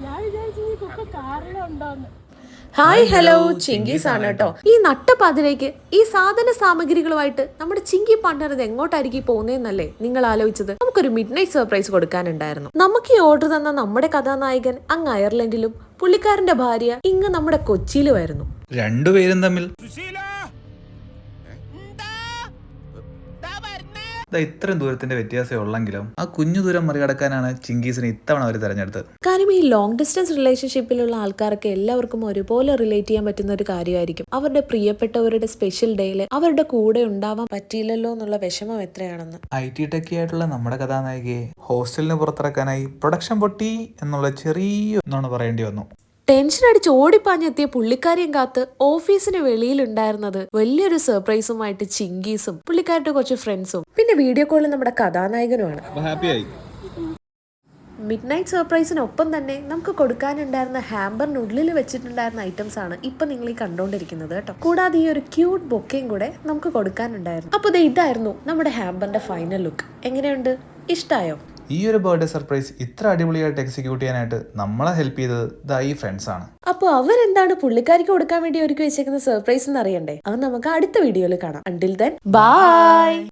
ഞാൻ വിചാരിച്ചു ഈ കുക്ക കാരണം ഉണ്ടോന്ന്. ഹായ് ഹലോ, ചിങ്കീസ് ആണ് കേട്ടോ. ഈ നട്ടപ്പാതിരേക്ക് ഈ സാധന സാമഗ്രികളുമായിട്ട് നമ്മുടെ ചിങ്കി പാർട്ണർ എങ്ങോട്ടായിരിക്കും പോകുന്നതെന്നല്ലേ നിങ്ങൾ ആലോചിച്ചത്? നമുക്കൊരു മിഡ് നൈറ്റ് സർപ്രൈസ് കൊടുക്കാനുണ്ടായിരുന്നു. നമുക്ക് ഈ ഓർഡർ തന്ന നമ്മുടെ കഥാനായകൻ അങ്ങ് അയർലൻഡിലും പുള്ളിക്കാരന്റെ ഭാര്യ ഇങ്ങ് നമ്മുടെ കൊച്ചിയിലുമായിരുന്നു. രണ്ടുപേരും തമ്മിൽ ഇത്രയും ദൂരത്തിന്റെ വ്യത്യാസം ഉള്ളെങ്കിലും ആ കുഞ്ഞു ദൂരം മറികടക്കാനാണ് ചിങ്കീസിനെ ഇത്തവണ അവർ തെരഞ്ഞെടുത്തത്. കാരണം ഈ ലോങ് ഡിസ്റ്റൻസ് റിലേഷൻഷിപ്പിലുള്ള ആൾക്കാർക്ക് എല്ലാവർക്കും ഒരുപോലെ റിലേറ്റ് ചെയ്യാൻ പറ്റുന്ന ഒരു കാര്യമായിരിക്കും. അവരുടെ പ്രിയപ്പെട്ടവരുടെ സ്പെഷ്യൽ ഡേയില് അവരുടെ കൂടെ ഉണ്ടാവാൻ പറ്റിയില്ലല്ലോ എന്നുള്ള വിഷമം എത്രയാണെന്ന്. IT ടെക്കി ആയിട്ടുള്ള നമ്മുടെ കഥാനായികയെ ഹോസ്റ്റലിന് പുറത്തിറക്കാനായി പ്രൊഡക്ഷൻ പൊട്ടി എന്നുള്ള ചെറിയ ഒന്നാണ് പറയേണ്ടി വന്നു. ടെൻഷൻ അടിച്ച് ഓടിപ്പാഞ്ഞെത്തിയ പുള്ളിക്കാരിയും കാത്ത് ഓഫീസിന് വെളിയിലുണ്ടായിരുന്നത് വലിയൊരു സർപ്രൈസുമായിട്ട് ചിങ്കീസും പുള്ളിക്കാരുടെ കുറച്ച് ഫ്രണ്ട്സും പിന്നെ വീഡിയോ കോളിൽ നമ്മുടെ കഥാനായകനുമാണ്. മിഡ് നൈറ്റ് സർപ്രൈസിനൊപ്പം തന്നെ നമുക്ക് കൊടുക്കാനുണ്ടായിരുന്ന ഹാമ്പറിനുള്ളിൽ വെച്ചിട്ടുണ്ടായിരുന്ന ഐറ്റംസ് ആണ് ഇപ്പൊ നിങ്ങൾ ഈ കണ്ടോണ്ടിരിക്കുന്നത് കേട്ടോ. കൂടാതെ ഈ ഒരു ക്യൂട്ട് ബൊക്കയും കൂടെ നമുക്ക് കൊടുക്കാനുണ്ടായിരുന്നു. അപ്പൊ ഇതായിരുന്നു നമ്മുടെ ഹാമ്പറിന്റെ ഫൈനൽ ലുക്ക്. എങ്ങനെയുണ്ട്? ഇഷ്ടായോ? ഈ ഒരു ബർത്ത്ഡേ സർപ്രൈസ് ഇത്ര അടിപൊളിയായിട്ട് എക്സിക്യൂട്ട് ചെയ്യാനായിട്ട് നമ്മളെ ഹെൽപ്പ് ചെയ്തത് ഈ ഫ്രണ്ട്സ് ആണ്. അപ്പൊ അവരെന്താണ് പുള്ളിക്കാരിക്ക് കൊടുക്കാൻ വേണ്ടി ഒരുക്കി വെച്ചേക്കുന്ന സർപ്രൈസ് എന്ന് അറിയണ്ടേ? അത് നമുക്ക് അടുത്ത വീഡിയോയിൽ കാണാം. Until then bye.